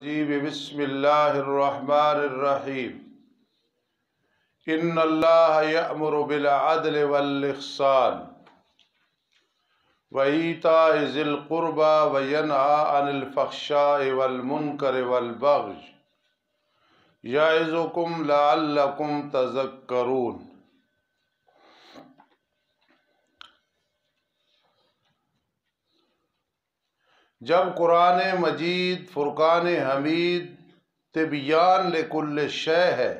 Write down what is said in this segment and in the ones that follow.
جی بسم اللہ الرحمن الرحیم ان اللہ یأمر بالعدل والاحسان وایتاء ذی القربى وینہی عن الفحشاء والمنکر والبغی یعظکم لعلکم تذکرون۔ جب قرآن مجید فرقان حمید تبیان لکل شے ہے،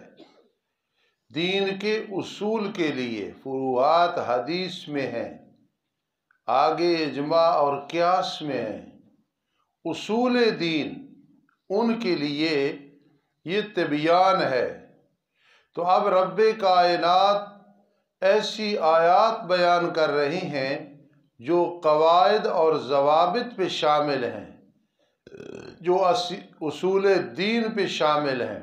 دین کے اصول کے لیے فروعات حدیث میں ہیں، آگے اجماع اور قیاس میں ہیں، اصول دین ان کے لیے یہ تبیان ہے، تو اب رب کائنات ایسی آیات بیان کر رہی ہیں جو قواعد اور ضوابط پہ شامل ہیں، جو اصول دین پہ شامل ہیں،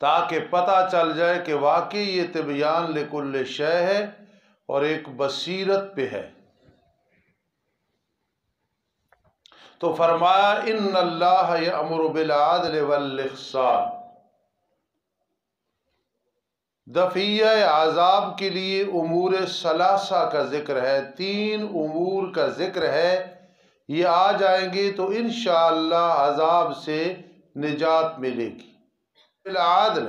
تاکہ پتہ چل جائے کہ واقعی یہ تبیان لکل شے ہے اور ایک بصیرت پہ ہے۔ تو فرمایا ان اللہ یأمر بالعدل والاحسان۔ دفعیہ عذاب کے لیے امور ثلاثہ کا ذکر ہے، 3 امور کا ذکر ہے، یہ آ جائیں گے تو انشاءاللہ عذاب سے نجات ملے گی۔ بالعدل،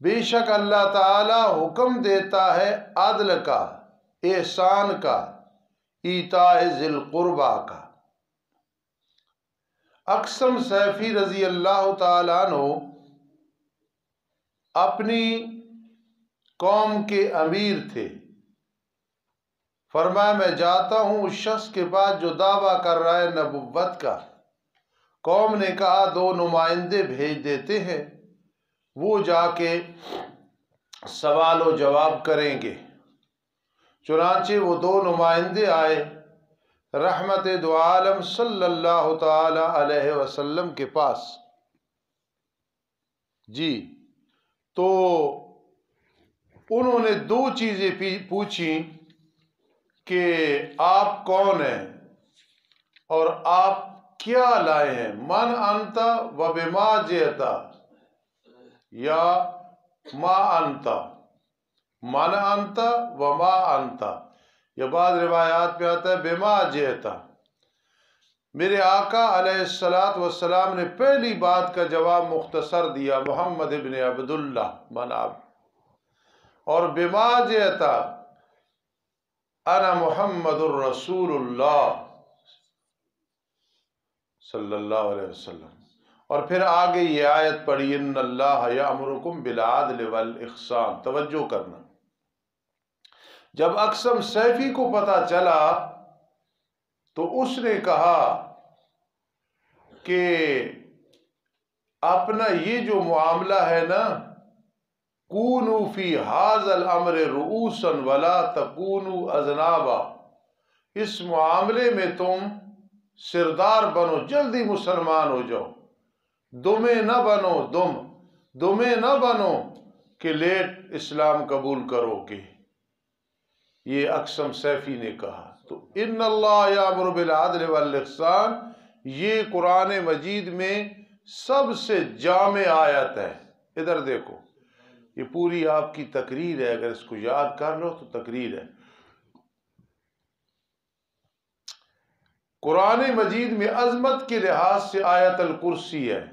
بے شک اللہ تعالی حکم دیتا ہے عدل کا، احسان کا، ایتاء ذی القربیٰ کا۔ اقسم سیفی رضی اللہ تعالیٰ عنہ اپنی قوم کے امیر تھے، فرمایا میں جاتا ہوں اس شخص کے پاس جو دعویٰ کر رہا ہے نبوت کا۔ قوم نے کہا 2 نمائندے بھیج دیتے ہیں، وہ جا کے سوال و جواب کریں گے۔ چنانچہ وہ 2 نمائندے آئے رحمت دو عالم صلی اللہ تعالی علیہ وسلم کے پاس۔ جی تو انہوں نے 2 چیزیں پوچھی کہ آپ کون ہیں اور آپ کیا لائے ہیں، من انت و بما جئت، یا ما انت، من انت و ما انت، یا بعض روایات میں آتا ہے بما جئت۔ میرے آقا علیہ السلام نے پہلی بات کا جواب مختصر دیا، محمد ابن عبداللہ من آپ، اور بما جئت انا محمد الرسول اللہ صلی اللہ علیہ وسلم۔ اور پھر آگے یہ آیت پڑھی ان اللہ یأمرکم بالعدل والاحسان۔ توجہ کرنا، جب اقسم سیفی کو پتہ چلا تو اس نے کہا کہ اپنا یہ جو معاملہ ہے نا، کونوا فی ھذا الامر رؤوسا ولا تکونوا اذنابا، اس معاملے میں تم سردار بنو، جلدی مسلمان ہو جاؤ، دمیں نہ بنو، دمیں نہ بنو کہ لیٹ اسلام قبول کرو گے۔ یہ اقسم سیفی نے کہا۔ تو ان اللہ یامر بالعدل والاحسان یہ قرآن مجید میں سب سے جامع آیت ہے۔ ادھر دیکھو، یہ پوری آپ کی تقریر ہے، اگر اس کو یاد کر لو تو تقریر ہے۔ قرآن مجید میں عظمت کے لحاظ سے آیت الکرسی ہے،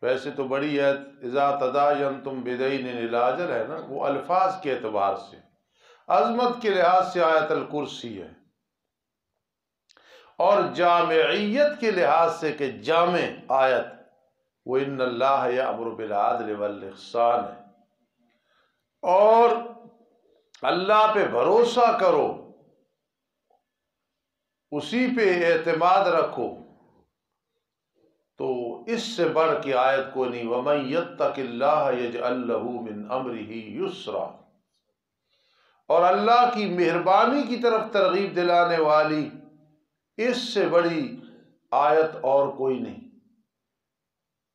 ویسے تو بڑی ہے، اذا تداینتم بدین الی اجل ہے نا، وہ الفاظ کے اعتبار سے عظمت کے لحاظ سے آیت الکرسی ہے، اور جامعیت کے لحاظ سے کہ جامع آیت وہ ان اللہ یأمر بالعدل والاحسان ہے۔ اور اللہ پہ بھروسہ کرو، اسی پہ اعتماد رکھو، تو اس سے بڑھ کے آیت کو نہیں۔ وَمَن يَتَّقِ اللَّهَ يَجْعَل لَّهُ مِنْ أَمْرِهِ يُسْرًا، اور اللہ کی مہربانی کی طرف ترغیب دلانے والی اس سے بڑی آیت اور کوئی نہیں۔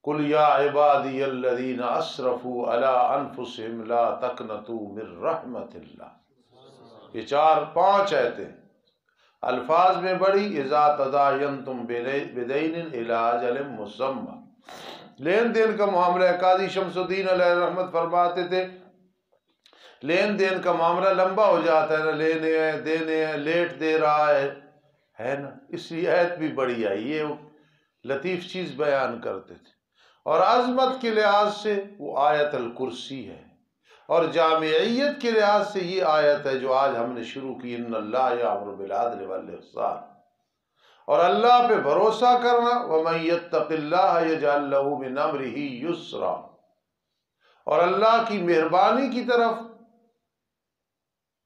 قُلْ يَا عِبَادِيَ الَّذِينَ أَسْرَفُوا عَلَىٰ أَنفُسِهِمْ لَا تَقْنَطُوا مِن رَحْمَةِ اللَّهِ۔ یہ 4-5 آیتیں الفاظ میں بڑی، اذا تداینتم بدین الی اجل مسمى، لین دین کا معاملہ ہے۔ قاضی شمس الدین علیہ رحمت فرماتے تھے لین دین کا معاملہ لمبا ہو جاتا ہے نا، لینے ہیں دینے ہیں، لیٹ دے رہا ہے نا، اس لیے آیت بھی بڑی آئی، یہ لطیف چیز بیان کرتے تھے۔ اور عظمت کے لحاظ سے وہ آیت الکرسی ہے، اور جامعیت کے لحاظ سے یہ آیت ہے جو آج ہم نے شروع کی، ان اللہ یامر بالعدل والاحسان، اور اللہ پہ بھروسہ کرنا، ومن یتق اللہ یجعل لہ من امرہ یسرا، اور اللہ کی مہربانی کی طرف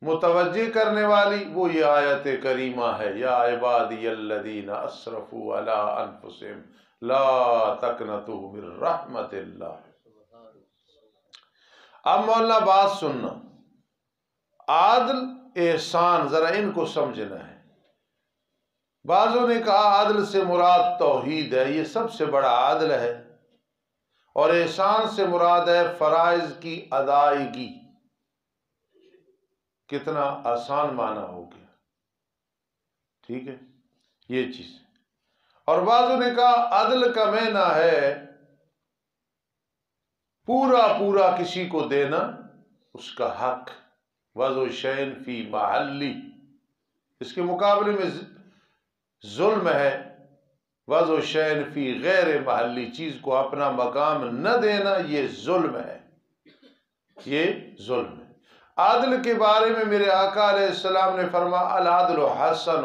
متوجہ کرنے والی وہ یہ آیت کریمہ ہے، یا عبادی الذین اسرفوا علی انفسہم لا تقنطوا من رحمت اللہ۔ اب مولانا بات سننا، عادل احسان ذرا ان کو سمجھنا ہے۔ بعضوں نے کہا عدل سے مراد توحید ہے، یہ سب سے بڑا عدل ہے، اور احسان سے مراد ہے فرائض کی ادائیگی۔ کتنا آسان معنی ہو گیا، ٹھیک ہے یہ چیز۔ اور بعضوں نے کہا عدل کا معنی ہے پورا پورا کسی کو دینا اس کا حق، وضع شیء فی محلی، اس کے مقابلے میں ظلم ہے وضع شیء فی غیر محلی، چیز کو اپنا مقام نہ دینا، یہ ظلم ہے، یہ ظلم ہے۔ عدل کے بارے میں میرے آقا علیہ السلام نے فرمایا العدل حسن،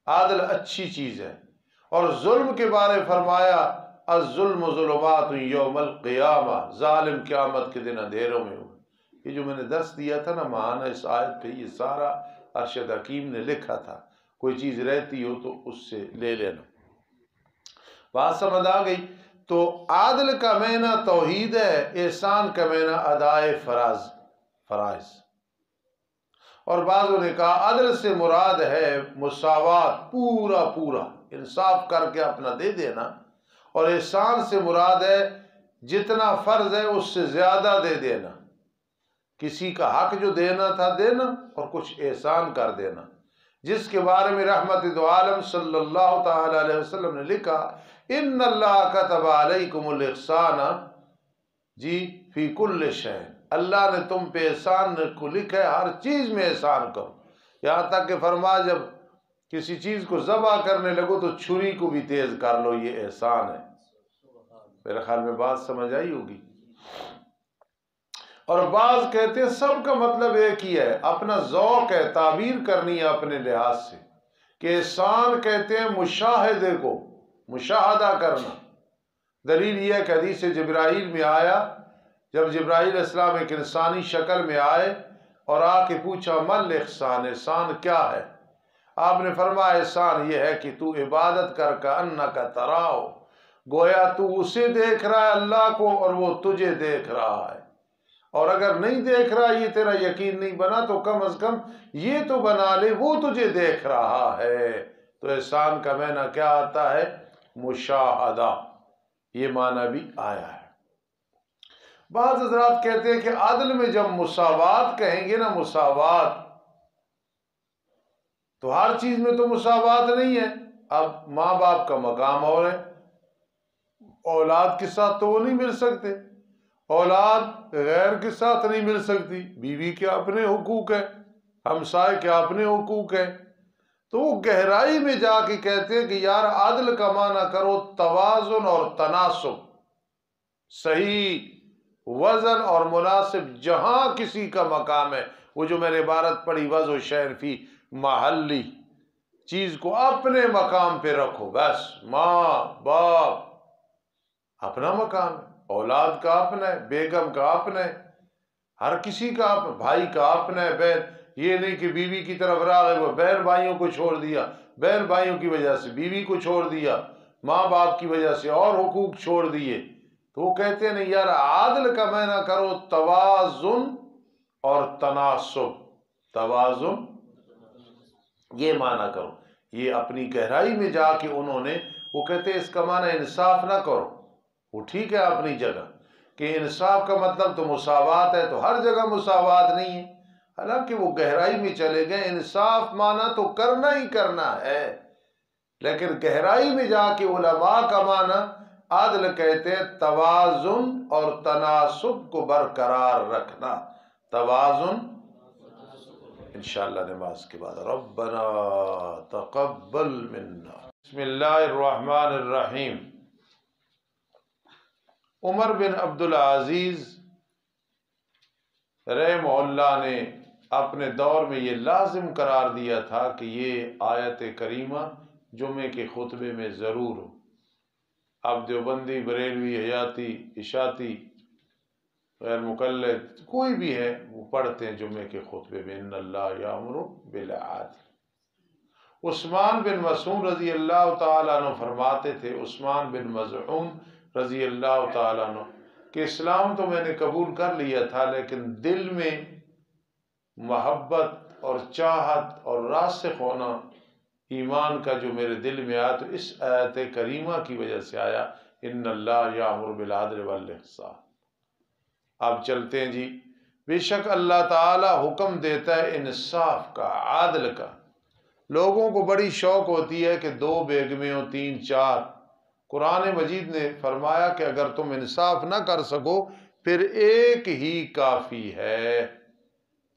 عدل اچھی چیز ہے، اور ظلم کے بارے میں فرمایا الظلم ظلمات یوم القیامہ، ظالم قیامت کے دن اندھیروں میں ہوگا۔ یہ جو میں نے درس دیا تھا نا معنی اس آیت پہ، یہ سارا ارشد حکیم نے لکھا تھا، کوئی چیز رہتی ہو تو اس سے لے لینا۔ بات سمجھ آ گئی؟ تو عادل کا معنی توحید ہے، احسان کا معنی ادائے فرائض۔ اور بعضوں نے کہا عدل سے مراد ہے مساوات، پورا پورا انصاف کر کے اپنا دے دینا، اور احسان سے مراد ہے جتنا فرض ہے اس سے زیادہ دے دینا، کسی کا حق جو دینا تھا دینا، اور کچھ احسان کر دینا، جس کے بارے میں رحمت دو عالم صلی اللہ تعالی علیہ وسلم نے لکھا ان اللہ کتب علیکم الاحسان جی فی کل شیء، اللہ نے تم پہ احسان کو لکھا ہے، ہر چیز میں احسان کرو، یہاں تک کہ فرمایا جب کسی چیز کو ذبح کرنے لگو تو چھری کو بھی تیز کر لو، یہ احسان ہے۔ میرے خیال میں بات سمجھ آئی ہوگی۔ اور بعض کہتے ہیں سب کا مطلب ایک ہی ہے، اپنا ذوق ہے، تعبیر کرنی ہے اپنے لحاظ سے، کہ احسان کہتے ہیں مشاہدے کو، مشاہدہ کرنا۔ دلیل یہ ہے کہ حدیث جبرائیل میں آیا، جب جبرائیل علیہ السلام ایک انسانی شکل میں آئے اور آ کے پوچھا مل احسان، احسان کیا ہے؟ آپ نے فرمایا احسان یہ ہے کہ تو عبادت کر کا انک تراہ، گویا تو اسے دیکھ رہا ہے اللہ کو اور وہ تجھے دیکھ رہا ہے، اور اگر نہیں دیکھ رہا، یہ تیرا یقین نہیں بنا تو کم از کم یہ تو بنا لے وہ تجھے دیکھ رہا ہے۔ تو احسان کا معنی کیا آتا ہے؟ مشاہدہ، یہ معنی بھی آیا ہے۔ بعض حضرات کہتے ہیں کہ عدل میں جب مساوات کہیں گے نا، مساوات، تو ہر چیز میں تو مساوات نہیں ہے۔ اب ماں باپ کا مقام اور ہے، اولاد کے ساتھ تو وہ نہیں مل سکتے، اولاد غیر کے ساتھ نہیں مل سکتی، بیوی کے اپنے حقوق ہیں، ہمسائے کے اپنے حقوق ہیں۔ تو وہ گہرائی میں جا کے کہتے ہیں کہ یار عدل کا معنی کرو توازن اور تناسب، صحیح وزن اور مناسب، جہاں کسی کا مقام ہے، وہ جو میں نے عبارت پڑھی وضع شیء فی محلی، چیز کو اپنے مقام پہ رکھو، بس۔ ماں باپ اپنا مقام ہے، اولاد کا اپنا ہے، بیگم کا اپنا ہے، ہر کسی کا اپنا، بھائی کا اپنا ہے، بہن، یہ نہیں کہ بیوی کی طرف راغب ہو، بہن بھائیوں کو چھوڑ دیا، بہن بھائیوں کی وجہ سے بیوی کو چھوڑ دیا، ماں باپ کی وجہ سے اور حقوق چھوڑ دیے۔ تو وہ کہتے ہیں نہیں یار عادل کا معنی کرو توازن اور تناسب، توازن یہ معنی کرو۔ یہ اپنی گہرائی میں جا کے انہوں نے، وہ کہتے ہیں اس کا معنی انصاف نہ کرو، وہ ٹھیک ہے اپنی جگہ کہ انصاف کا مطلب تو مساوات ہے، تو ہر جگہ مساوات نہیں ہے، حالانکہ وہ گہرائی میں چلے گئے. انصاف مانا تو کرنا ہی کرنا ہے، لیکن گہرائی میں جا کے علماء کا معنی عدل کہتے ہیں توازن اور تناسب کو برقرار رکھنا. توازن انشاءاللہ نماز کے بعد. ربنا تقبل منا. بسم اللہ الرحمن الرحیم. عمر بن عبدالعزیز رحمہ اللہ نے اپنے دور میں یہ لازم قرار دیا تھا کہ یہ آیت کریمہ جمعے کے خطبے میں ضرور ہو. اب دیوبندی، بریلوی، حیاتی، اشاعتی، غیر مقلد کوئی بھی ہے وہ پڑھتے ہیں جمعے کے خطبے میں ان اللہ یامر بالعدل. عثمان بن مسعود رضی اللہ تعالیٰ عنہ فرماتے تھے، عثمان بن مظعون رضی اللہ تعالیٰ عنہ، کہ اسلام تو میں نے قبول کر لیا تھا لیکن دل میں محبت اور چاہت اور راسخ ہونا ایمان کا جو میرے دل میں آیا تو اس آیت کریمہ کی وجہ سے آیا ان اللہ یامر بالعدل والاحسان. اب چلتے ہیں جی. بے شک اللہ تعالی حکم دیتا ہے انصاف کا، عادل کا. لوگوں کو بڑی شوق ہوتی ہے کہ 2 بیگمیں ہوں، 3 4. قرآن مجید نے فرمایا کہ اگر تم انصاف نہ کر سکو پھر ایک ہی کافی ہے.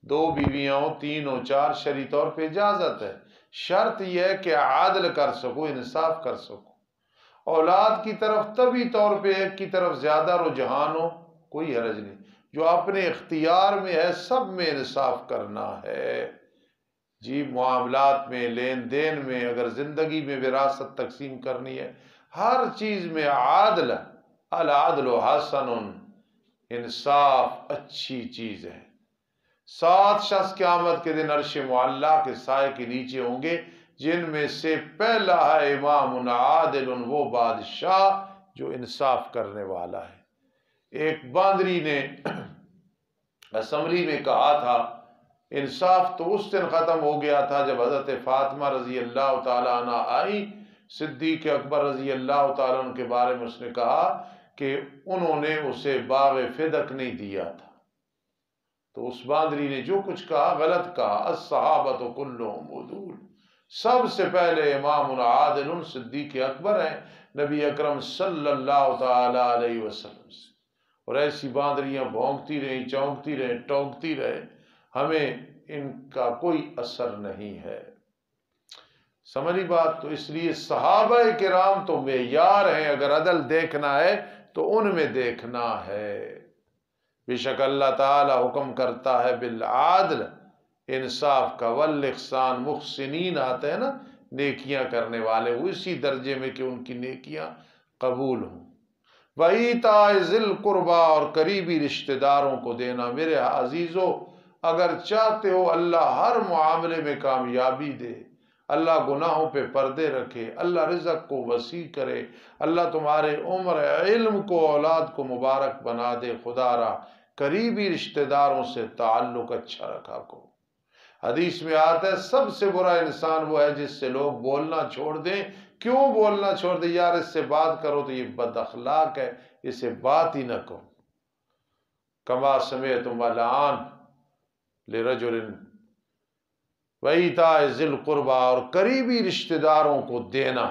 2 بیویاں ہوں، 3 ہوں، 4، شرعی طور پہ اجازت ہے. شرط یہ ہے کہ عادل کر سکو، انصاف کر سکو. اولاد کی طرف طبی طور پہ ایک کی طرف زیادہ رجحان ہو کوئی حرج نہیں. جو اپنے اختیار میں ہے سب میں انصاف کرنا ہے جی. معاملات میں، لین دین میں، اگر زندگی میں وراثت تقسیم کرنی ہے، ہر چیز میں عادل. العدل حسن، انصاف اچھی چیز ہے. 7 شخص قیامت کے دن عرش معلیٰ کے سائے کے نیچے ہوں گے، جن میں سے پہلا ہے امام عادل، وہ بادشاہ جو انصاف کرنے والا ہے. ایک باندری نے اسمبلی میں کہا تھا انصاف تو اس دن ختم ہو گیا تھا جب حضرت فاطمہ رضی اللہ تعالیٰ عنہ آئی. صدیق اکبر رضی اللہ تعالیٰ عنہ کے بارے میں اس نے کہا کہ انہوں نے اسے باغ فدق نہیں دیا تھا. تو اس باندری نے جو کچھ کہا غلط کہا. الصحابۃ کلہم عدول، سب سے پہلے امام عادل صدیق اکبر ہیں نبی اکرم صلی اللہ تعالی علیہ وسلم سے. اور ایسی باندریاں بھونکتی رہیں، چونکتی رہیں، ٹونکتی رہیں، ہمیں ان کا کوئی اثر نہیں ہے. سمجھی بات؟ تو اس لیے صحابہ کرام تو معیار ہیں. اگر عدل دیکھنا ہے تو ان میں دیکھنا ہے. بے شک اللہ تعالی حکم کرتا ہے بالعدل، انصاف کا. والاحسان، محسنین آتے ہیں نا، نیکیاں کرنے والے، وہ اسی درجے میں کہ ان کی نیکیاں قبول ہوں. وَإِيتَاءِ ذِي الْقُرْبَىٰ، اور قریبی رشتہ داروں کو دینا. میرے عزیزو، اگر چاہتے ہو اللہ ہر معاملے میں کامیابی دے، اللہ گناہوں پہ پردے رکھے، اللہ رزق کو وسیع کرے، اللہ تمہارے عمر، علم کو، اولاد کو مبارک بنا دے، خدا را قریبی رشتہ داروں سے تعلق اچھا رکھا کو. حدیث میں آتا ہے سب سے برا انسان وہ ہے جس سے لوگ بولنا چھوڑ دیں. کیوں بولنا چھوڑ دیں؟ یار اس سے بات کرو تو یہ بد اخلاق ہے، اسے بات ہی نہ کرو. کما سمعتم الآن لرجل وَإِيتَاءِ ذِي الْقُرْبَىٰ، اور قریبی رشتہ داروں کو دینا.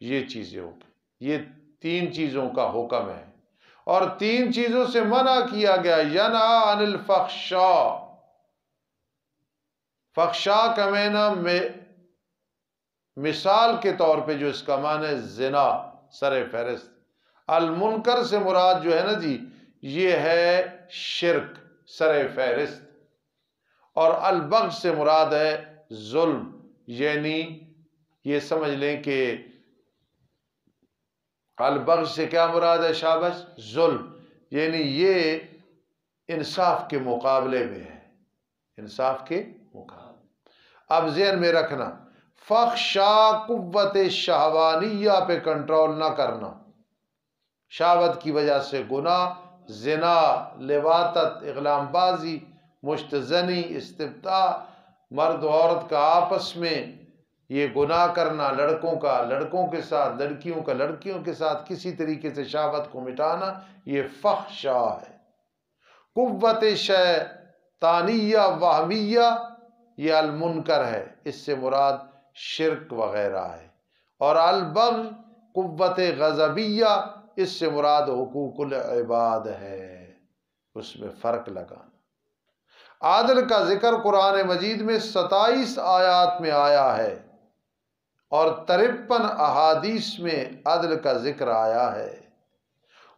یہ چیزیں ہو گئی. یہ 3 چیزوں کا حکم ہے اور 3 چیزوں سے منع کیا گیا. ینہا عن الفحشاء، فحشاء کا معنی مثال کے طور پہ جو اس کا معنی ہے زنا سر فہرست. المنکر سے مراد جو ہے نا جی، یہ ہے شرک سر فہرست. اور البغض سے مراد ہے ظلم، یعنی یہ سمجھ لیں کہ البغض سے کیا مراد ہے شابش؟ ظلم، یعنی یہ انصاف کے مقابلے میں ہے، انصاف کے مقابلے. اب ذہن میں رکھنا، فحشاء قوت شہوانیہ پہ کنٹرول نہ کرنا، شہوت کی وجہ سے گناہ، زنا، لواطت، اغلام بازی، مشت زنی، استبداء، مرد و عورت کا آپس میں یہ گناہ کرنا، لڑکوں کا لڑکوں کے ساتھ، لڑکیوں کا لڑکیوں کے ساتھ کسی طریقے سے شہوت کو مٹانا، یہ فحشاء ہے. قوت تانیہ وہمیہ یہ المنکر ہے، اس سے مراد شرک وغیرہ ہے، اور البغی قوت غضبیہ اس سے مراد حقوق العباد ہے، اس میں فرق لگانا۔ عدل کا ذکر قرآن مجید میں 27 آیات میں آیا ہے اور 53 احادیث میں عدل کا ذکر آیا ہے،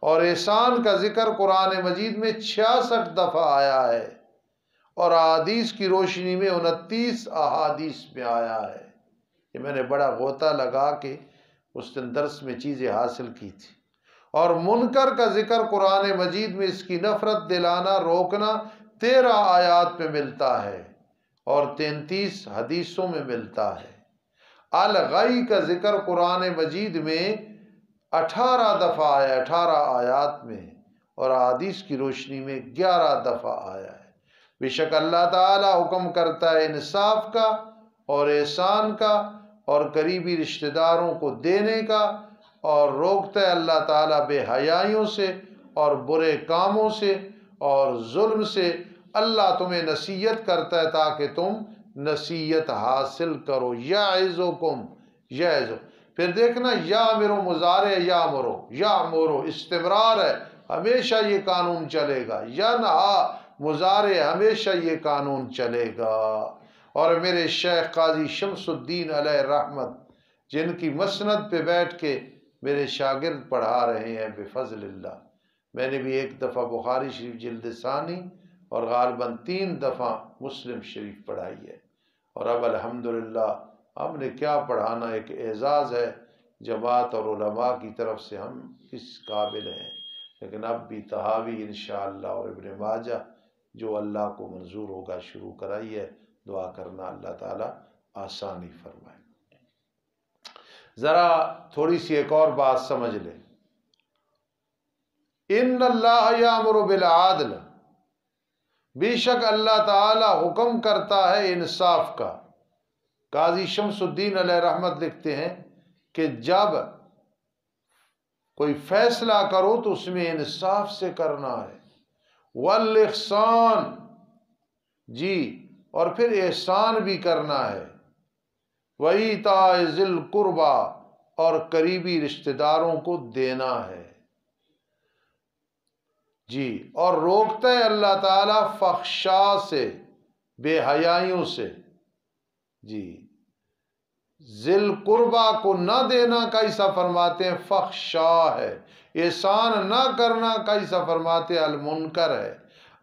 اور احسان کا ذکر قرآن مجید میں 66 دفعہ آیا ہے، اور احادیث کی روشنی میں 29 احادیث میں آیا ہے۔ یہ میں نے بڑا غوطہ لگا کے اس دن درس میں چیزیں حاصل کی تھی۔ اور منکر کا ذکر قرآن مجید میں اس کی نفرت دلانا روکنا 13 آیات میں ملتا ہے اور 33 حدیثوں میں ملتا ہے۔ الغی کا ذکر قرآن مجید میں 18 دفعہ آیا، 18 آیات میں، اور احادیث کی روشنی میں 11 دفعہ آیا ہے۔ بے شک اللہ تعالی حکم کرتا ہے انصاف کا اور احسان کا اور قریبی رشتہ داروں کو دینے کا، اور روکتا ہے اللہ تعالیٰ بے حیائیوں سے اور برے کاموں سے اور ظلم سے۔ اللہ تمہیں نصیحت کرتا ہے تاکہ تم نصیحت حاصل کرو۔ یعظکم یعظ، پھر دیکھنا یامرو مضارع یامرو استمرار ہے، ہمیشہ یہ قانون چلے گا۔ ینہا مضارع ہمیشہ یہ قانون چلے گا۔ اور میرے شیخ قاضی شمس الدین علیہ رحمت، جن کی مسند پہ بیٹھ کے میرے شاگرد پڑھا رہے ہیں بفضل اللہ، میں نے بھی ایک دفعہ بخاری شریف جلد ثانی اور غالباً 3 دفعہ مسلم شریف پڑھائی ہے، اور اب الحمدللہ ہم نے کیا پڑھانا، ایک اعزاز ہے جماعت اور علماء کی طرف سے، ہم اس قابل ہیں۔ لیکن اب بھی تحاوی انشاءاللہ اور ابن ماجہ جو اللہ کو منظور ہوگا شروع کرائی ہے، دعا کرنا اللہ تعالیٰ آسانی فرمائے۔ ذرا تھوڑی سی ایک اور بات سمجھ لیں، ان اللہ یامر بالعدل، بے شک اللہ تعالی حکم کرتا ہے انصاف کا۔ قاضی شمس الدین علیہ رحمت لکھتے ہیں کہ جب کوئی فیصلہ کرو تو اس میں انصاف سے کرنا ہے، والاحسان، جی، اور پھر احسان بھی کرنا ہے، وَإِيتَاءِ ذِي الْقُرْبَى، اور قریبی رشتہ داروں کو دینا ہے، جی، اور روکتا ہے اللہ تعالیٰ فحشاء سے، بے حیائیوں سے، جی۔ ذی القربہ کو نہ دینا کیسا فرماتے ہیں فحشاء ہے، احسان نہ کرنا کیسا فرماتے ہیں المنکر ہے،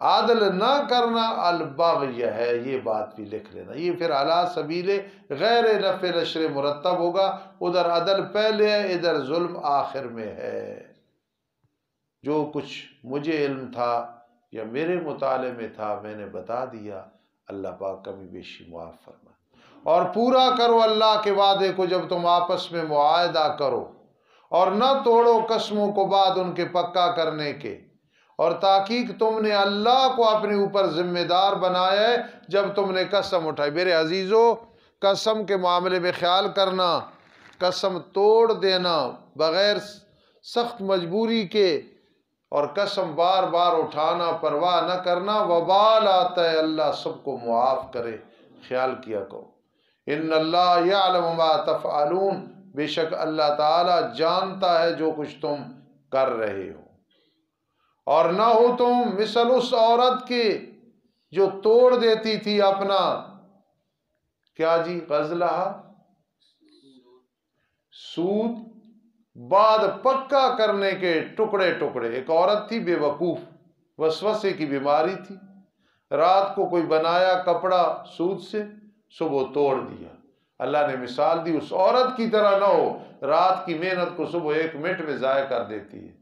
عدل نہ کرنا البغی ہے۔ یہ بات بھی لکھ لینا، یہ پھر علی سبیل غیر نفع نشر مرتب ہوگا، ادھر عدل پہلے ہے، ادھر ظلم آخر میں ہے۔ جو کچھ مجھے علم تھا یا میرے مطالعے میں تھا میں نے بتا دیا، اللہ پاک کمی بیشی معاف فرمائے۔ اور پورا کرو اللہ کے وعدے کو جب تم آپس میں معاہدہ کرو، اور نہ توڑو قسموں کو بعد ان کے پکا کرنے کے، اور تحقیق تم نے اللہ کو اپنے اوپر ذمہ دار بنایا ہے جب تم نے قسم اٹھائی۔ میرے عزیزو، قسم کے معاملے میں خیال کرنا، قسم توڑ دینا بغیر سخت مجبوری کے، اور قسم بار بار اٹھانا، پرواہ نہ کرنا، وبال آتا ہے، اللہ سب کو معاف کرے، خیال کیا کرو۔ ان اللہ یعلم ما تفعلون، بے شک اللہ تعالی جانتا ہے جو کچھ تم کر رہے ہو۔ اور نہ ہو تم مثل اس عورت کے جو توڑ دیتی تھی اپنا کیا جی غزلہ سود بعد پکا کرنے کے ٹکڑے ٹکڑے۔ ایک عورت تھی بے وقوف، وسوسے کی بیماری تھی، رات کو کوئی بنایا کپڑا سود سے، صبح توڑ دیا۔ اللہ نے مثال دی اس عورت کی طرح نہ ہو، رات کی محنت کو صبح 1 منٹ میں ضائع کر دیتی ہے۔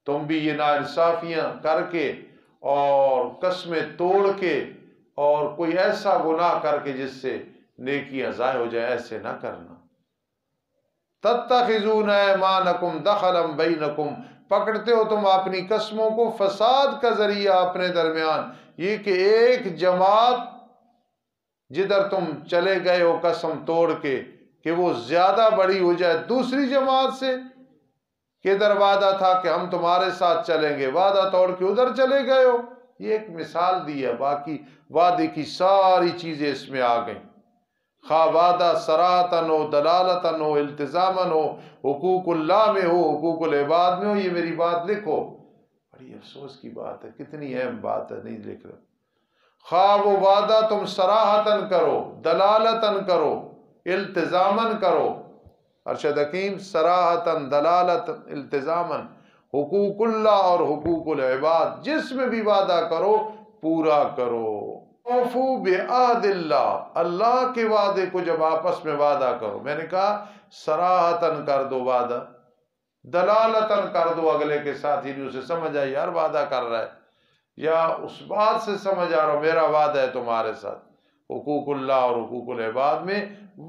تم بھی یہ ناانصافیاں کر کے اور قسمیں توڑ کے اور کوئی ایسا گناہ کر کے جس سے نیکیاں ضائع ہو جائیں، ایسے نہ کرنا۔ تتخذون ایمانکم دخلا بینکم، پکڑتے ہو تم اپنی قسموں کو فساد کا ذریعہ اپنے درمیان، یہ کہ ایک جماعت جدھر تم چلے گئے ہو قسم توڑ کے کہ وہ زیادہ بڑی ہو جائے دوسری جماعت سے، کہ ادھر وعدہ تھا کہ ہم تمہارے ساتھ چلیں گے، وعدہ توڑ کے ادھر چلے گئے ہو، یہ ایک مثال دی ہے، باقی وعدے کی ساری چیزیں اس میں آ گئیں، خواہ وعدہ صراحتاً ہو، دلالتاً ہو، التزاماً ہو، حقوق اللہ میں ہو، حقوق العباد میں ہو۔ یہ میری بات لکھو، بڑی افسوس کی بات ہے، کتنی اہم بات ہے، نہیں لکھ رہا۔ خواہ وہ وعدہ تم صراحتاً کرو، دلالتاً کرو، التزاماً کرو، ارشد حکیم صراحتاً، دلالتاً، التزاماً، حقوق اللہ اور حقوق العباد، جس میں بھی وعدہ کرو پورا کرو۔ اوفو بعہد اللہ، اللہ کے وعدے کو جب آپس میں وعدہ کرو، میں نے کہا صراحتاً کر دو وعدہ، دلالتاً کر دو اگلے کے ساتھ، یعنی اسے سمجھ آئے یار وعدہ کر رہا ہے، یا اس بات سے سمجھ آ رہا میرا وعدہ ہے تمہارے ساتھ۔ حقوق اللہ اور حقوق العباد میں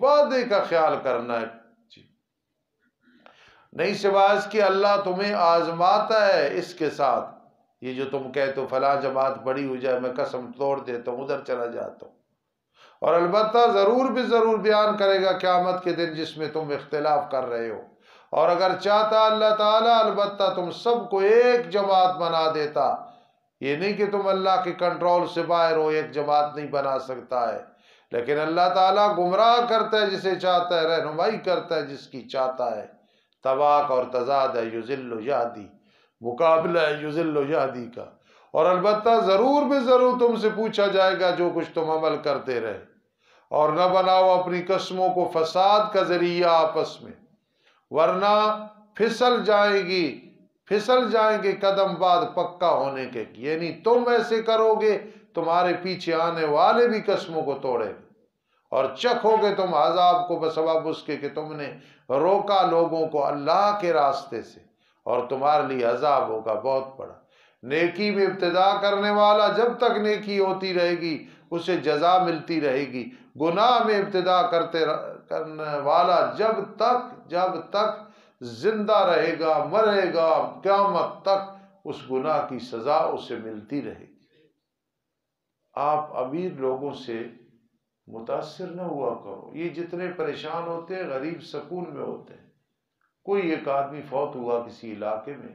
وعدے کا خیال کرنا ہے، جی نہیں سوائے اس کہ اللہ تمہیں آزماتا ہے اس کے ساتھ۔ یہ جو تم کہتے ہو فلاں جماعت بڑی ہو جائے میں قسم توڑ دیتا ہوں، ادھر چلا جاتا ہوں، اور البتہ ضرور بھی ضرور بیان کرے گا قیامت کے دن جس میں تم اختلاف کر رہے ہو، اور اگر چاہتا اللہ تعالیٰ البتہ تم سب کو ایک جماعت بنا دیتا۔ یہ نہیں کہ تم اللہ کے کنٹرول سے باہر ہو، ایک جماعت نہیں بنا سکتا ہے، لیکن اللہ تعالیٰ گمراہ کرتا ہے جسے چاہتا ہے، رہنمائی کرتا ہے جس کی چاہتا ہے۔ طباق اور تضاد ہے یذل و یہدی، مقابلہ ہے یذل و یہدی کا، اور البتہ ضرور بھی ضرور تم سے پوچھا جائے گا جو کچھ تم عمل کرتے رہے، اور نہ بناؤ اپنی قسموں کو فساد کا ذریعہ آپس میں، ورنہ پھسل جائیں گے قدم بعد پکا ہونے کے، یعنی تم ایسے کرو گے تمہارے پیچھے آنے والے بھی قسموں کو توڑے گے، اور چکھو گے تم عذاب کو بسبب اس کے کہ تم نے روکا لوگوں کو اللہ کے راستے سے، اور تمہارے لیے عذاب ہوگا بہت بڑا۔ نیکی میں ابتدا کرنے والا جب تک نیکی ہوتی رہے گی اسے جزا ملتی رہے گی، گناہ میں ابتدا کرنے والا جب تک زندہ رہے گا، مرے گا، قیامت تک اس گناہ کی سزا اسے ملتی رہے گی۔ آپ امیر لوگوں سے متاثر نہ ہوا کرو، یہ جتنے پریشان ہوتے ہیں غریب سکون میں ہوتے ہیں۔ کوئی ایک آدمی فوت ہوا کسی علاقے میں،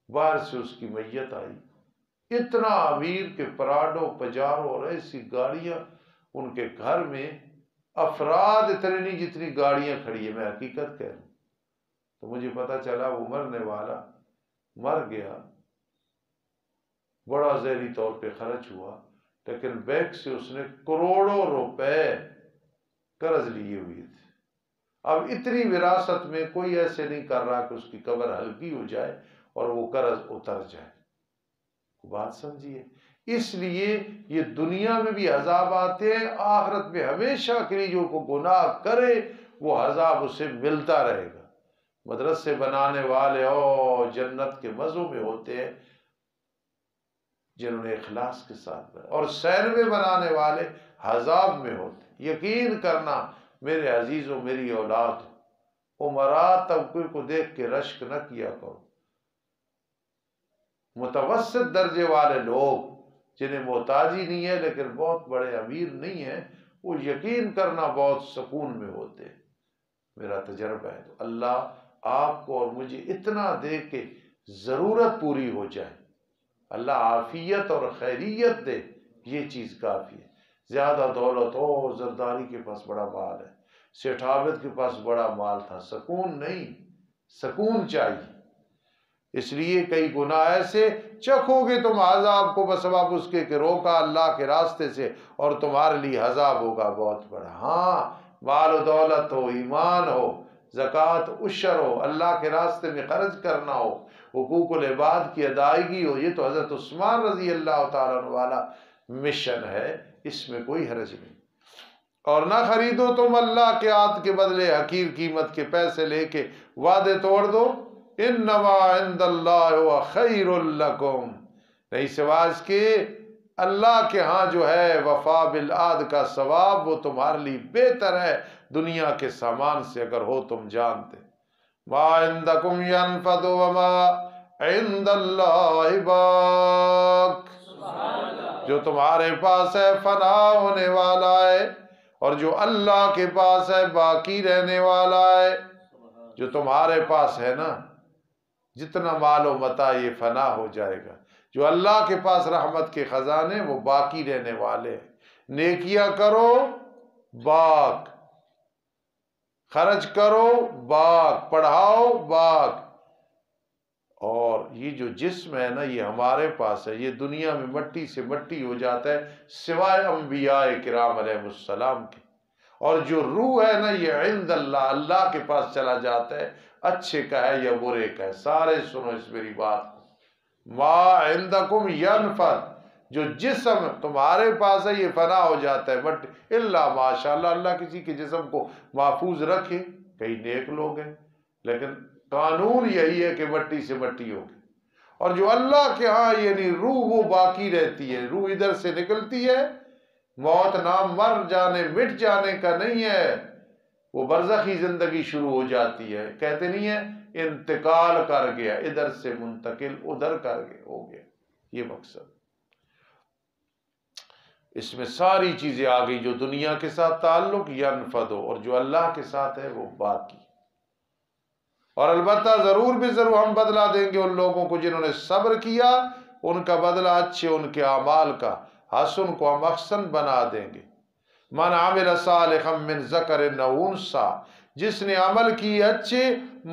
باہر سے اس کی میت آئی، اتنا امیر کہ پراڈو پجارو اور ایسی گاڑیاں ان کے گھر میں، افراد اتنے نہیں جتنی گاڑیاں کھڑی ہیں، میں حقیقت کہہ رہا ہوں۔ تو مجھے پتا چلا وہ مرنے والا مر گیا، بڑا ذہنی طور پہ خرچ ہوا، لیکن بینک سے اس نے کروڑوں روپے قرض لیے ہوئے تھے۔ اب اتنی وراثت میں کوئی ایسے نہیں کر رہا کہ اس کی قبر ہلکی ہو جائے اور وہ قرض اتر جائے، بات سمجھیے۔ اس لیے یہ دنیا میں بھی عذاب آتے ہیں، آخرت میں ہمیشہ کے لیے جو کو گناہ کرے وہ عذاب اسے ملتا رہے گا۔ مدرسے بنانے والے جنت کے مزوں میں ہوتے ہیں جنہوں نے اخلاص کے ساتھ بنا، اور سینوے بنانے والے عذاب میں ہوتے ہیں۔ یقین کرنا میرے عزیزوں، میری اولاد، امراء طبقے کو دیکھ کے رشک نہ کیا کرو۔ متوسط درجے والے لوگ جنہیں محتاجی نہیں ہے لیکن بہت بڑے امیر نہیں ہیں، وہ یقین کرنا بہت سکون میں ہوتے ہیں، میرا تجربہ ہے۔ تو اللہ آپ کو اور مجھے اتنا دے کہ ضرورت پوری ہو جائے، اللہ عافیت اور خیریت دے، یہ چیز کافی ہے۔ زیادہ دولت ہو، زرداری کے پاس بڑا مال ہے، سیٹھ عابد کے پاس بڑا مال تھا، سکون نہیں، سکون چاہیے۔ اس لیے کئی گناہ ایسے چکھو گے تم عذاب کو بسبب اس کے کہ روکا اللہ کے راستے سے، اور تمہارے لیے عذاب ہوگا بہت بڑا۔ ہاں، مال و دولت ہو، ایمان ہو، زکوٰۃ عشر ہو، اللہ کے راستے میں خرچ کرنا ہو، حقوق العباد کی ادائیگی ہو، یہ تو حضرت عثمان رضی اللہ تعالیٰ عنہ والا مشن ہے، اس میں کوئی حرج نہیں۔ اور نہ خریدو تم اللہ کے عہد کے بدلے حقیر قیمت کے پیسے لے کے وعدے توڑ دو، انما عند اللہ هو خیر لکم، نہیں سوائے اس کے اللہ کے ہاں جو ہے وفا بالعہد کا ثواب وہ تمہارے لیے بہتر ہے دنیا کے سامان سے، اگر ہو تم جانتے۔ ما عندکم ینفد وما عند اللہ باق، جو تمہارے پاس ہے فنا ہونے والا ہے، اور جو اللہ کے پاس ہے باقی رہنے والا ہے۔ جو تمہارے پاس ہے نا، جتنا مال و متاع یہ فنا ہو جائے گا، جو اللہ کے پاس رحمت کے خزانے وہ باقی رہنے والے ہیں۔ نیکیاں کرو باغ، خرچ کرو باغ، پڑھاؤ باغ۔ اور یہ جو جسم ہے نا یہ ہمارے پاس ہے، یہ دنیا میں مٹی سے مٹی ہو جاتا ہے سوائے انبیاء کرام علیہ السلام کے، اور جو روح ہے نا یہ عند اللہ، اللہ کے پاس چلا جاتا ہے، اچھے کا ہے یا برے کا ہے۔ سارے سنو اس میری بات کو، ما عندکم ینفد، جو جسم تمہارے پاس ہے یہ فنا ہو جاتا ہے، بٹ اللہ ماشاء اللہ، اللہ کسی کے جسم کو محفوظ رکھے، کئی نیک لوگ ہیں، لیکن قانون یہی ہے کہ مٹی سے مٹی ہوگی۔ اور جو اللہ کے ہاں یعنی روح وہ باقی رہتی ہے، روح ادھر سے نکلتی ہے، موت نام مر جانے مٹ جانے کا نہیں ہے، وہ برزخی زندگی شروع ہو جاتی ہے۔ کہتے نہیں ہے انتقال کر گیا، ادھر سے منتقل ادھر کر گیا، ہو گیا، یہ مقصد۔ اس میں ساری چیزیں آ گئی، جو دنیا کے ساتھ تعلق ینفد ہو، اور جو اللہ کے ساتھ ہے وہ باقی۔ اور البتہ ضرور بھی ضرور ہم بدلہ دیں گے ان لوگوں کو جنہوں نے صبر کیا، ان کا بدلہ اچھے ان کے اعمال کا، حسن کو ہم احسن بنا دیں گے۔ من عمل صالحا من ذکر او انثی، جس نے عمل کی اچھے،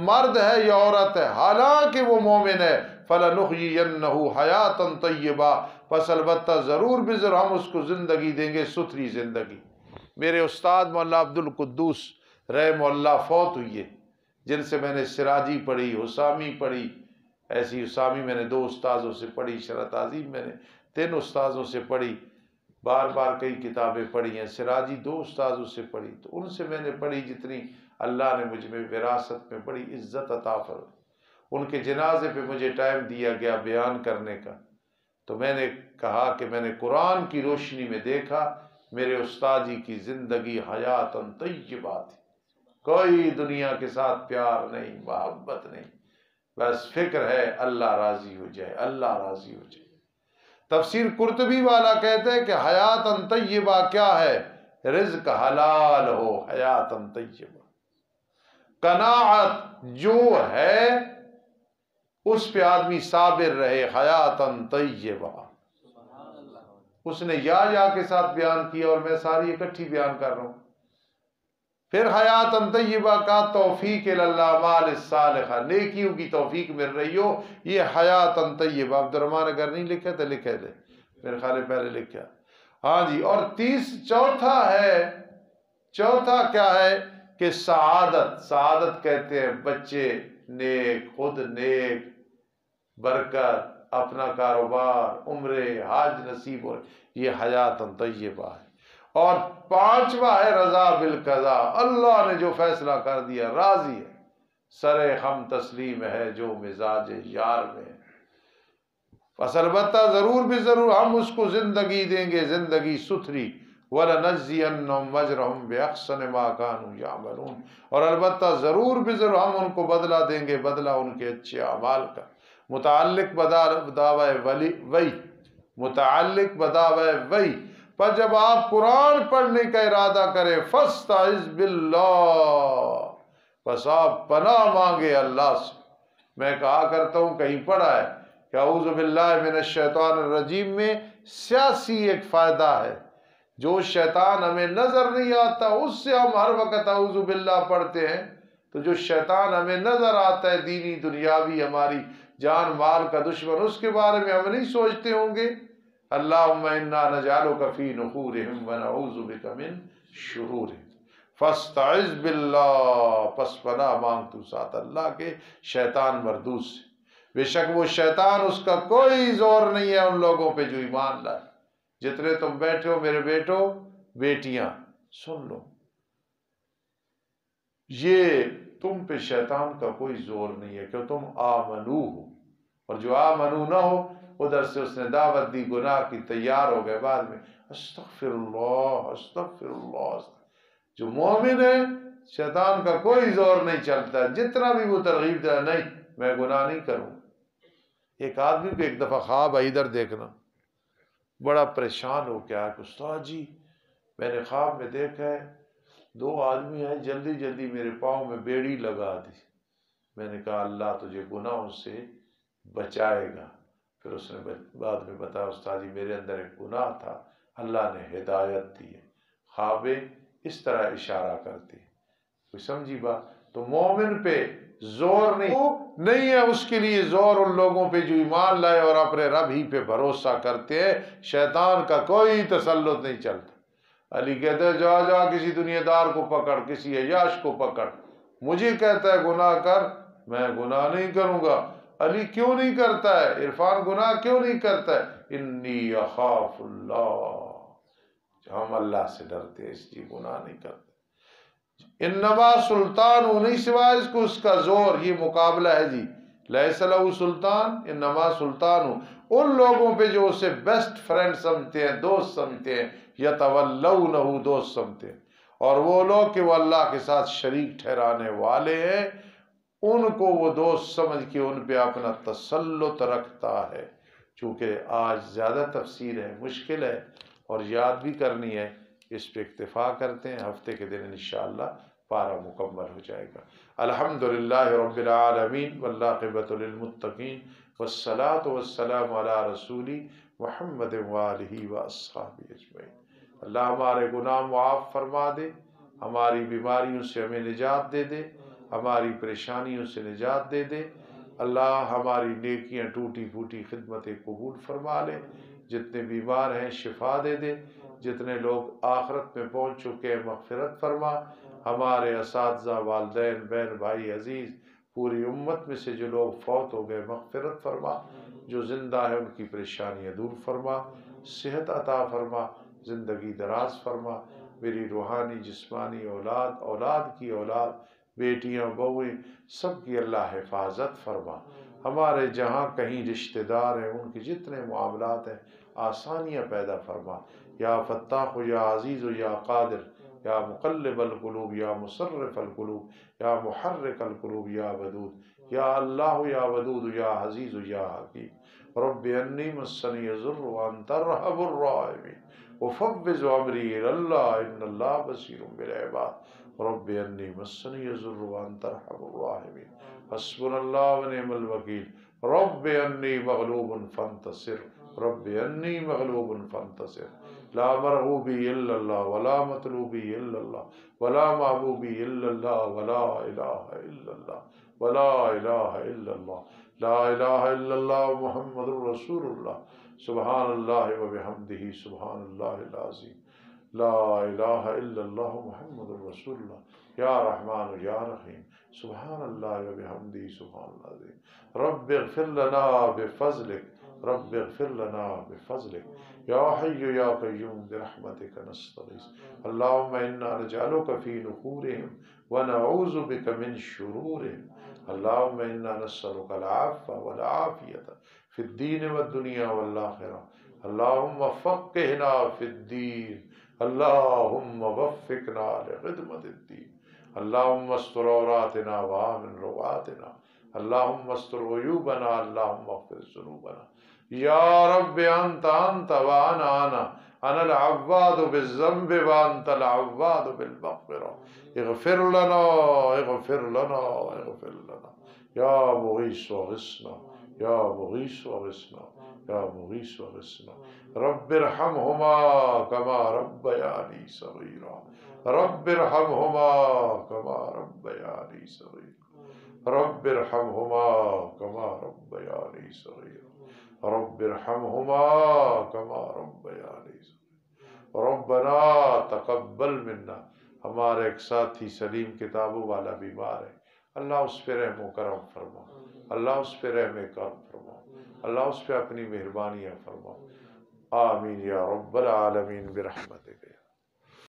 مرد ہے یا عورت ہے، حالانکہ وہ مومن ہے، فلنحیینہ حیاتا طیبہ، پس البتہ ضرور بھی ضرور ہم اس کو زندگی دیں گے، ستھری زندگی۔ میرے استاد مولانا عبدالقدوس رحمہ اللہ فوت ہوئی ہے، جن سے میں نے سراجی پڑھی، حسامی پڑھی، ایسی حسامی میں نے 2 استاذوں سے پڑھی، شرح تعظیم میں نے 3 استاذوں سے پڑھی، بار بار کئی کتابیں پڑھی ہیں، سراجی 2 استاذوں سے پڑھی، تو ان سے میں نے پڑھی جتنی اللہ نے مجھ میں وراثت میں بڑی عزت عطا فرمائی۔ ان کے جنازے پہ مجھے ٹائم دیا گیا بیان کرنے کا، تو میں نے کہا کہ میں نے قرآن کی روشنی میں دیکھا میرے استاد جی کی زندگی حیاتاً طیبہ تھی، کوئی دنیا کے ساتھ پیار نہیں، محبت نہیں، بس فکر ہے اللہ راضی ہو جائے، اللہ راضی ہو جائے۔ تفسیر قرطبی والا کہتے ہیں کہ حیاتاً طیبہ کیا ہے؟ رزق حلال ہو، حیاتاً طیبہ۔ قناعت جو ہے اس پہ آدمی صابر رہے، حیاتاً طیبہ۔ اس نے یا کے ساتھ بیان کیا اور میں ساری اکٹھی بیان کر رہا ہوں۔ پھر حیاتاً طیبہ کا توفیق الاعمال الصالحہ، نیکیوں کی توفیق مل رہی ہو، یہ حیاتاً طیبہ۔ عبدالرحمن اگر نہیں لکھے تو لکھے دے، میرے خیال پہلے لکھا۔ ہاں جی، اور چوتھا کیا ہے کہ سعادت کہتے ہیں بچے نیک، خود نیک، برکت، اپنا کاروبار، عمرے، حج نصیب ہو، یہ حیاتاً طیبہ ہے۔ اور 5واں ہے رضا بالقضاء، اللہ نے جو فیصلہ کر دیا راضی ہے، سر خم تسلیم ہے جو مزاج یار میں ہے۔ پس البتہ ضرور بھی ضرور ہم اس کو زندگی دیں گے، زندگی ستھری، وَلَنَجْزِيَنَّهُمْ أَجْرَهُمْ بِأَحْسَنِ مَا كَانُوا يَعْمَلُونَ، اور البتہ ضرور بھی ضرور ہم ان کو بدلہ دیں گے، بدلہ ان کے اچھے اعمال کا۔ متعلق بدعوی وحی، پر جب آپ قرآن پڑھنے کا ارادہ کریں، فَاسْتَعِذْ بِاللَّهِ، بس آپ پناہ مانگے اللہ سے۔ میں کہا کرتا ہوں، کہیں پڑھا ہے کہ اعوذ باللہ من الشیطان الرجیم میں سیاسی ایک فائدہ ہے، جو شیطان ہمیں نظر نہیں آتا اس سے ہم ہر وقت اعوذ باللہ پڑھتے ہیں، تو جو شیطان ہمیں نظر آتا ہے دینی دنیاوی، ہماری جان مال کا دشمن، اس کے بارے میں ہم نہیں سوچتے ہوں گے۔ اللہم انا نجعلک فی نحورہم ونعوذ بک من شرورہم، فاستعذ باللہ، پس پناہ مانگ تو ساتھ اللہ کے شیطان مردود سے۔ بے شک وہ شیطان، اس کا کوئی زور نہیں ہے ان لوگوں پہ جو ایمان لائے۔ جتنے تم بیٹھے ہو میرے بیٹو بیٹیاں، سن لو، یہ تم پہ شیطان کا کوئی زور نہیں ہے کہ تم آمنو ہو، اور جو آمنو نہ ہو ادھر سے اس نے دعوت دی گناہ کی، تیار ہو گئے بعد میں استغفر اللہ استغفر اللہ۔ جو مومن ہے شیطان کا کوئی زور نہیں چلتا، جتنا بھی وہ ترغیب دے نہیں میں گناہ نہیں کروں۔ ایک آدمی کو ایک دفعہ خواب ہے، ادھر دیکھنا، بڑا پریشان ہو گیا کہ استاد جی میں نے خواب میں دیکھا ہے 2 آدمی ہیں، جلدی جلدی میرے پاؤں میں بیڑی لگا دی۔ میں نے کہا اللہ تجھے گناہوں سے بچائے گا، پھر اس نے بعد میں بتایا استاد جی میرے اندر ایک گناہ تھا، اللہ نے ہدایت دی ہے۔ خوابیں اس طرح اشارہ کرتی، کوئی سمجھی بات؟ تو مومن پہ زور نہیں ہے، اس کے لیے زور ان لوگوں پہ جو ایمان لائے اور اپنے رب ہی پہ بھروسہ کرتے ہیں، شیطان کا کوئی تسلط نہیں چلتا۔ علی کہتے ہیں جا جا کسی دنیا دار کو پکڑ، کسی عیاش کو پکڑ، مجھے کہتا ہے گناہ کر، میں گناہ نہیں کروں گا۔ علی کیوں نہیں کرتا ہے؟ عرفان گناہ کیوں نہیں کرتا ہے؟ انی اخاف اللہ، ہم اللہ سے ڈرتے ہیں اس لیے گناہ نہیں کرتے۔ انما سلطان نہیں سوائے اس کو اس کا زور، یہ مقابلہ ہے جی، لیس لہ سلطان انما سلطان ان لوگوں پہ جو اسے بیسٹ فرینڈ سمجھتے ہیں، دوست سمجھتے ہیں، یتولونہ دوست سمجھتے ہیں، اور وہ لوگ کہ وہ اللہ کے ساتھ شریک ٹھہرانے والے ہیں، ان کو وہ دوست سمجھ کے ان پہ اپنا تسلط رکھتا ہے۔ چونکہ آج زیادہ تفسیر ہے، مشکل ہے اور یاد بھی کرنی ہے، اس پہ اکتفا کرتے ہیں، ہفتے کے دن انشاءاللہ پارہ مکمل ہو جائے گا۔ الحمدللہ رب العالمین والعاقبۃ للمتقین والصلاة والسلام علی رسولی محمد وآلہ واصحابہ اجمعین۔ اللہ ہمارے گناہ معاف فرما دے، ہماری بیماریوں سے ہمیں نجات دے دے، ہماری پریشانیوں سے نجات دے دے۔ اللہ ہماری نیکیاں ٹوٹی پھوٹی خدمتیں قبول فرما لے، جتنے بیمار ہیں شفا دے دے، جتنے لوگ آخرت میں پہنچ چکے ہیں مغفرت فرما، ہمارے اساتذہ، والدین، بہن بھائی عزیز، پوری امت میں سے جو لوگ فوت ہو گئے مغفرت فرما، جو زندہ ہے ان کی پریشانیاں دور فرما، صحت عطا فرما، زندگی دراز فرما، میری روحانی جسمانی اولاد، اولاد کی اولاد، بیٹیاں بہویں، سب کی اللہ حفاظت فرما۔ ہمارے جہاں کہیں رشتہ دار ہیں ان کے جتنے معاملات ہیں آسانیاں پیدا فرما، یا فتاح یا عزیز یا قادر، یا مقلب القلوب یا مصرف القلوب، یا محرک القلوب یا ودود، یا اللہ یا ودود یا عزیز یا حکیم۔ رب انی مسنی الضر وانت ارحم الراحمین، وفوض امری الی اللہ ان اللہ بصیر بالعباد۔ رب انی مسنی الضر وانت ارحم الراحمین، حسبنا اللہ ونعم الوکیل۔ رب انی مغلوب فانتصر، رب انی مغلوب فانتصر، لا مرغوبی الا اللہ ولا مطلوبی الا اللہ ولا محبوبی الا اللہ ولا الہ الا اللہ ولا الہ الا اللہ، لا الہ الا اللہ محمد رسول اللہ۔ سبحان اللہ وبحمدہ سبحان اللہ العظیم، لا الہ الا اللہ محمد رسول اللہ، یا رحمان یا رحیم، سبحان اللہ وبحمدہ سبحان اللہ العظیم۔ رب اغفر لنا بفضلک، رب اغفر لنا بفضلک، یا حی یا قیوم برحمتک نستغیث، اللہم انا نجعلک فی نحورہم ونعوذ بک من شرورہم، اللہم انا نسألک العفو والعافیۃ فی الدین والدنیا والآخرہ، اللہم فقہنا فی الدین، اللہم وفقنا لخدمت الدین، اللہم استر عوراتنا وآمن رواتنا، اللہم استر عیوبنا، اللہم اغفر ذنوبنا، یا رب انت وانا انا العواد بالذنب وانت العواد بالمغفرہ، اغفر لنا اغفر لنا اغفر لنا، یا مغیث اغثنا، یا مغیث اغثنا، یا مغیث اغثنا، رب ارحمہما کما ربیانی صغیرا، رب ارحمہما کما ربیانی صغیرا، رب ارحمہما کما ربیانی صغیرا، رب ارحمہما کما ربیانی صغیرا، ربنا تقبل منا۔ ہمارے ایک ساتھی سلیم کتابوں والا بیمار ہے، اللہ اس پہ رحم و کرم فرما، اللہ اس پہ رحم و کرم فرما، اللہ اس پہ اپنی مہربانیاں فرما، آمین یا رب العالمین برحمتک۔